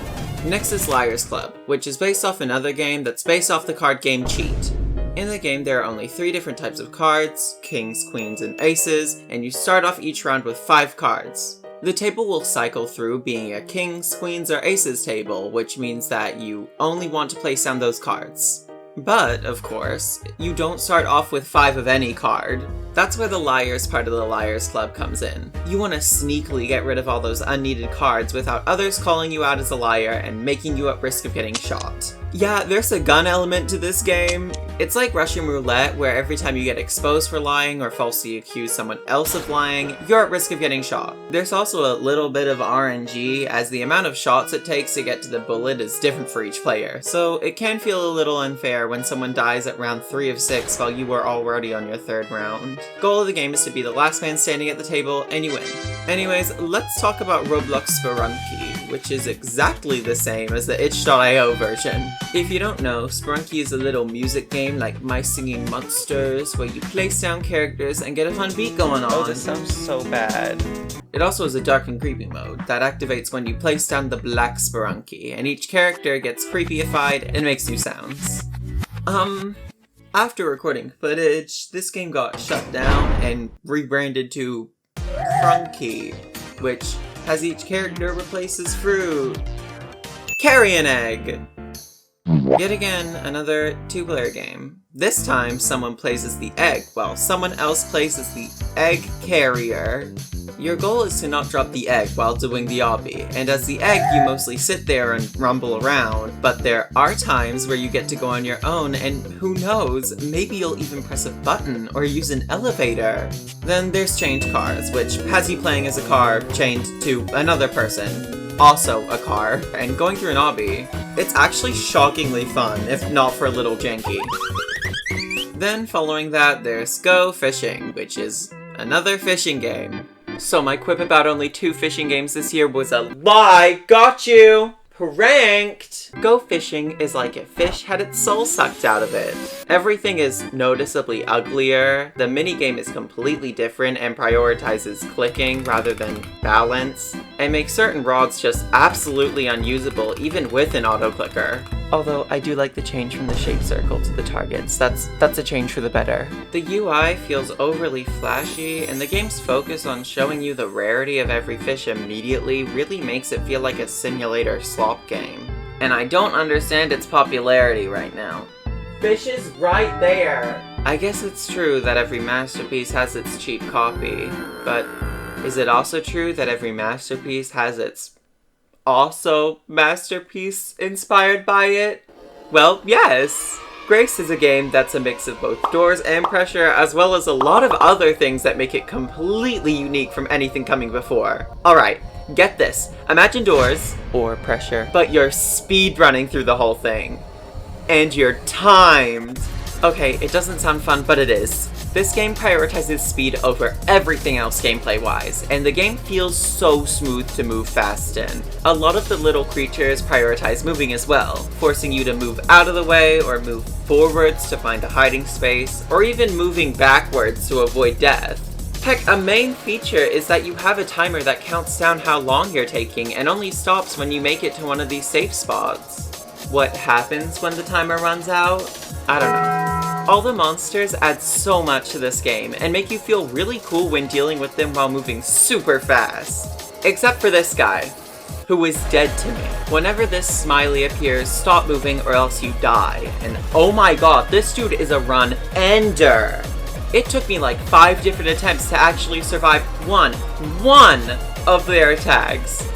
Next is Liar's Club, which is based off another game that's based off the card game Cheat. In the game, there are only 3 different types of cards, kings, queens, and aces, and you start off each round with 5 cards. The table will cycle through being a kings, queens, or aces table, which means that you only want to place down those cards. But, of course, you don't start off with 5 of any card. That's where the Liars part of the Liars Club comes in. You want to sneakily get rid of all those unneeded cards without others calling you out as a liar and making you at risk of getting shot. Yeah, there's a gun element to this game. It's like Russian roulette, where every time you get exposed for lying or falsely accuse someone else of lying, you're at risk of getting shot. There's also a little bit of RNG, as the amount of shots it takes to get to the bullet is different for each player, so it can feel a little unfair when someone dies at round 3 of 6 while you are already on your 3rd round. Goal of the game is to be the last man standing at the table, and you win. Anyways, let's talk about Roblox Spelunky, which is exactly the same as the itch.io version. If you don't know, Spelunky is a little music game like My Singing Monsters, where you place down characters and get a fun beat going on. Oh, this sounds so bad. It also has a dark and creepy mode that activates when you place down the black Spelunky, and each character gets creepyified and makes new sounds. After recording footage, this game got shut down and rebranded to Crunky, which has each character replace as fruit. Carry an egg! Yet again, another 2-player game. This time, someone plays as the egg, while someone else plays as the egg carrier. Your goal is to not drop the egg while doing the obby, and as the egg, you mostly sit there and rumble around, but there are times where you get to go on your own, and who knows, maybe you'll even press a button or use an elevator. Then there's Chained Cars, which has you playing as a car chained to another person, also a car, and going through an obby. It's actually shockingly fun, if not for a little janky. Then following that, there's Go Fishing, which is another fishing game. So my quip about only 2 fishing games this year was a lie! Got you! Pranked! Go Fishing is like if fish had its soul sucked out of it. Everything is noticeably uglier, the minigame is completely different and prioritizes clicking rather than balance, and makes certain rods just absolutely unusable even with an auto-clicker. Although I do like the change from the shape circle to the targets. That's a change for the better. The UI feels overly flashy, and the game's focus on showing you the rarity of every fish immediately really makes it feel like a simulator slop game. And I don't understand its popularity right now. Fish is right there! I guess it's true that every masterpiece has its cheap copy, but is it also true that every masterpiece has its also masterpiece inspired by it? Well, yes! Grace is a game that's a mix of both doors and pressure, as well as a lot of other things that make it completely unique from anything coming before. Alright, get this. Imagine doors, or pressure, but you're speed running through the whole thing. And you're timed! Okay, it doesn't sound fun, but it is. This game prioritizes speed over everything else gameplay-wise, and the game feels so smooth to move fast in. A lot of the little creatures prioritize moving as well, forcing you to move out of the way or move forwards to find a hiding space, or even moving backwards to avoid death. Heck, a main feature is that you have a timer that counts down how long you're taking and only stops when you make it to one of these safe spots. What happens when the timer runs out? I don't know. All the monsters add so much to this game and make you feel really cool when dealing with them while moving super fast. Except for this guy, who is dead to me. Whenever this smiley appears, stop moving or else you die. And oh my god, this dude is a run ender. It took me like 5 different attempts to actually survive one of their attacks.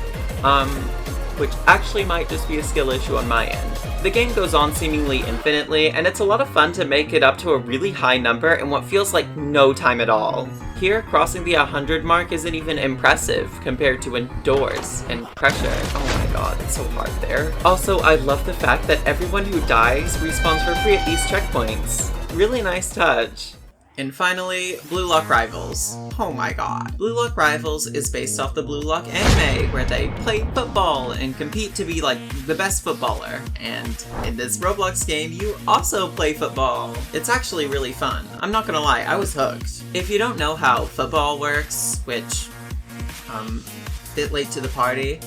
Which actually might just be a skill issue on my end. The game goes on seemingly infinitely, and it's a lot of fun to make it up to a really high number in what feels like no time at all. Here, crossing the 100 mark isn't even impressive compared to indoors and pressure. Oh my god, it's so hard there. Also, I love the fact that everyone who dies respawns for free at these checkpoints. Really nice touch. And finally, Blue Lock Rivals. Oh my god. Blue Lock Rivals is based off the Blue Lock anime, where they play football and compete to be like the best footballer. And in this Roblox game, you also play football. It's actually really fun. I'm not gonna lie, I was hooked. If you don't know how football works, which, bit late to the party,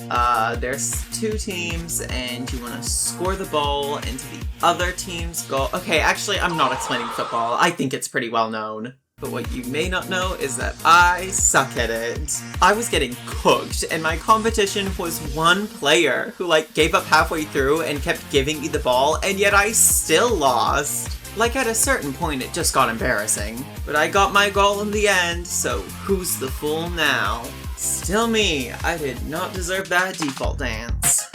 there's 2 teams and you want to score the ball into the other team's goal. Okay, actually, I'm not explaining football. I think it's pretty well known. But what you may not know is that I suck at it. I was getting cooked, and my competition was one player who like gave up halfway through and kept giving me the ball, and yet I still lost. Like, at a certain point, it just got embarrassing. But I got my goal in the end, so who's the fool now? Still me. I did not deserve that default dance.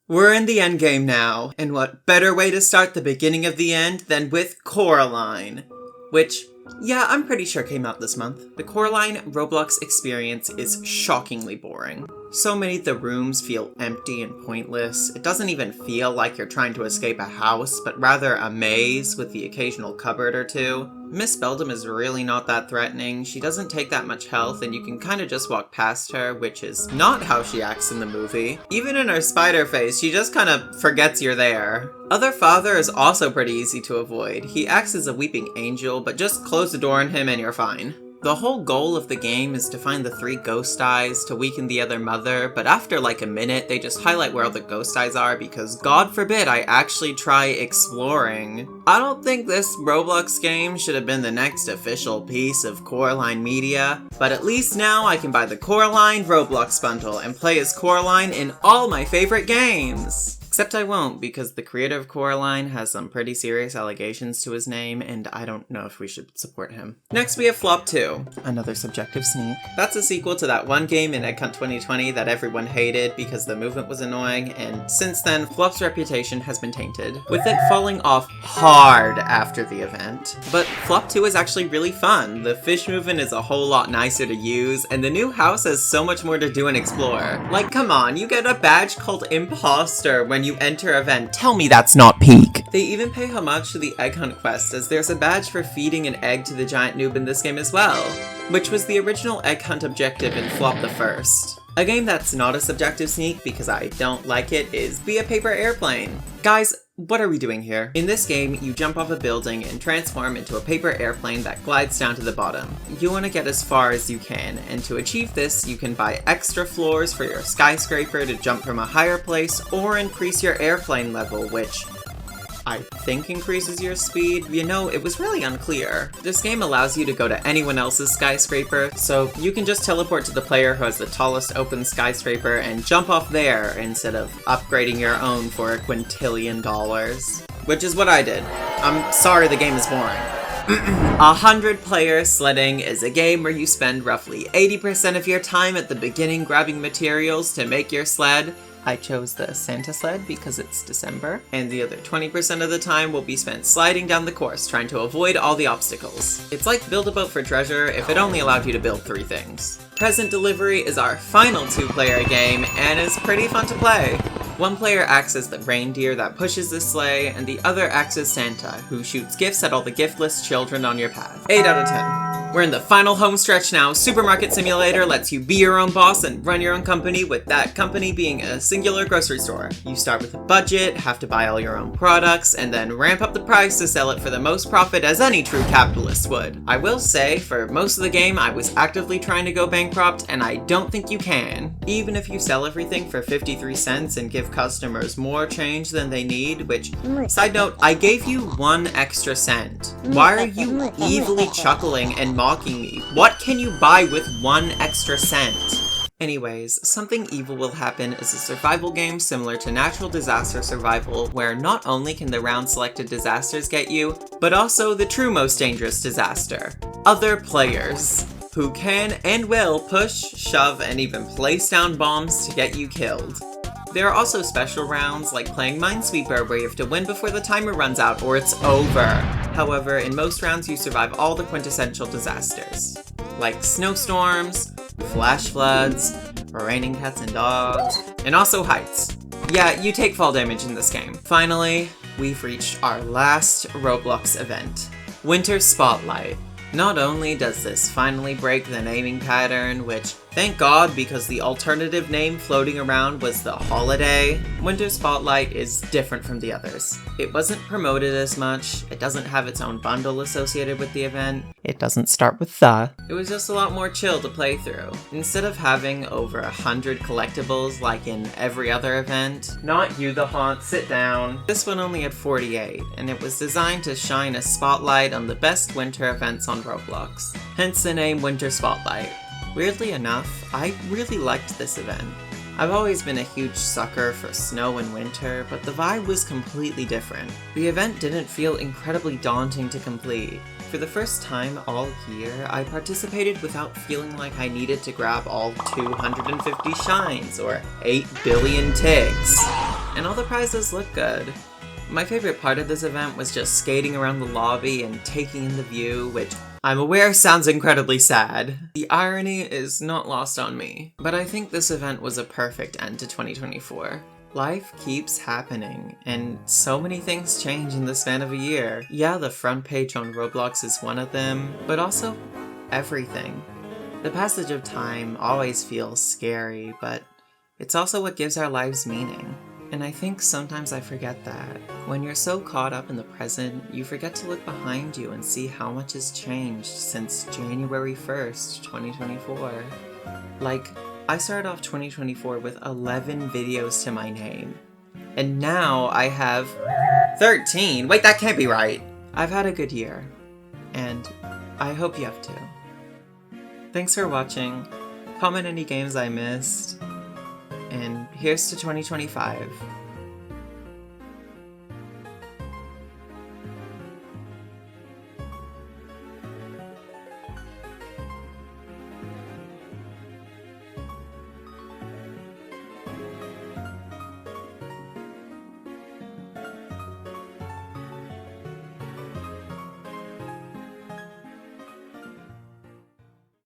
We're in the endgame now, and what better way to start the beginning of the end than with Coraline? Which, yeah, I'm pretty sure came out this month. The Coraline Roblox experience is shockingly boring. So many of the rooms feel empty and pointless. It doesn't even feel like you're trying to escape a house, but rather a maze with the occasional cupboard or two. Miss Beldam is really not that threatening. She doesn't take that much health, and you can kind of just walk past her, which is not how she acts in the movie. Even in her spider face, she just kind of forgets you're there. Other Father is also pretty easy to avoid. He acts as a weeping angel, but just close the door on him and you're fine. The whole goal of the game is to find the 3 ghost eyes to weaken the other mother, but after like a minute, they just highlight where all the ghost eyes are because God forbid I actually try exploring. I don't think this Roblox game should have been the next official piece of Coraline media, but at least now I can buy the Coraline Roblox bundle and play as Coraline in all my favorite games. Except I won't, because the creator of Coraline has some pretty serious allegations to his name, and I don't know if we should support him. Next we have Flop 2, another subjective sneak. That's a sequel to that one game in EggCunt 2020 that everyone hated because the movement was annoying, and since then, Flop's reputation has been tainted, with it falling off hard after the event. But Flop 2 is actually really fun. The fish movement is a whole lot nicer to use, and the new house has so much more to do and explore. Like, come on, you get a badge called Imposter when you enter event. Tell me that's not peak. They even pay homage to the egg hunt quest, as there's a badge for feeding an egg to the giant noob in this game as well, which was the original egg hunt objective in Flop the First. A game that's not a subjective sneak because I don't like it is Be a Paper Airplane. Guys, what are we doing here? In this game, you jump off a building and transform into a paper airplane that glides down to the bottom. You want to get as far as you can, and to achieve this, you can buy extra floors for your skyscraper to jump from a higher place, or increase your airplane level, which I think increases your speed. You know, it was really unclear. This game allows you to go to anyone else's skyscraper, so you can just teleport to the player who has the tallest open skyscraper and jump off there instead of upgrading your own for $1 quintillion. Which is what I did. I'm sorry the game is boring. 100 player sledding is a game where you spend roughly 80% of your time at the beginning grabbing materials to make your sled. I chose the Santa sled because it's December, and the other 20% of the time will be spent sliding down the course trying to avoid all the obstacles. It's like Build a Boat for Treasure if it only allowed you to build 3 things. Present Delivery is our final 2-player game and is pretty fun to play. One player acts as the reindeer that pushes the sleigh, and the other acts as Santa, who shoots gifts at all the giftless children on your path. 8 out of 10. We're in the final home stretch now. Supermarket Simulator lets you be your own boss and run your own company, with that company being a singular grocery store. You start with a budget, have to buy all your own products, and then ramp up the price to sell it for the most profit as any true capitalist would. I will say, for most of the game, I was actively trying to go bankrupt, and I don't think you can. Even if you sell everything for 53 cents and give customers more change than they need, which, side note, I gave you 1 extra cent. Why are you evilly chuckling and mocking me? What can you buy with 1 extra cent? Anyways, something evil will happen is a survival game similar to natural disaster survival, where not only can the round selected disasters get you, but also the true most dangerous disaster: other players, who can and will push, shove, and even place down bombs to get you killed. There are also special rounds, like playing Minesweeper, where you have to win before the timer runs out or it's over. However, in most rounds you survive all the quintessential disasters, like snowstorms, flash floods, raining cats and dogs, and also heights. Yeah, you take fall damage in this game. Finally, we've reached our last Roblox event, Winter Spotlight. Not only does this finally break the naming pattern, which, thank God, because the alternative name floating around was the holiday, Winter Spotlight is different from the others. It wasn't promoted as much, it doesn't have its own bundle associated with the event, it doesn't start with the. It was just a lot more chill to play through. Instead of having over 100 collectibles like in every other event, not you the haunt, sit down, this one only had 48, and it was designed to shine a spotlight on the best winter events on Roblox. Hence the name Winter Spotlight. Weirdly enough, I really liked this event. I've always been a huge sucker for snow and winter, but the vibe was completely different. The event didn't feel incredibly daunting to complete. For the first time all year, I participated without feeling like I needed to grab all 250 shines or 8 billion ticks. And all the prizes looked good. My favorite part of this event was just skating around the lobby and taking in the view, which I'm aware sounds incredibly sad. The irony is not lost on me, but I think this event was a perfect end to 2024. Life keeps happening, and so many things change in the span of a year. Yeah, the front page on Roblox is one of them, but also everything. The passage of time always feels scary, but it's also what gives our lives meaning. And I think sometimes I forget that. When you're so caught up in the present, you forget to look behind you and see how much has changed since January 1st, 2024. Like, I started off 2024 with 11 videos to my name. And now I have 13! Wait, that can't be right! I've had a good year. And I hope you have too. Thanks for watching. Comment any games I missed. And here's to 2025.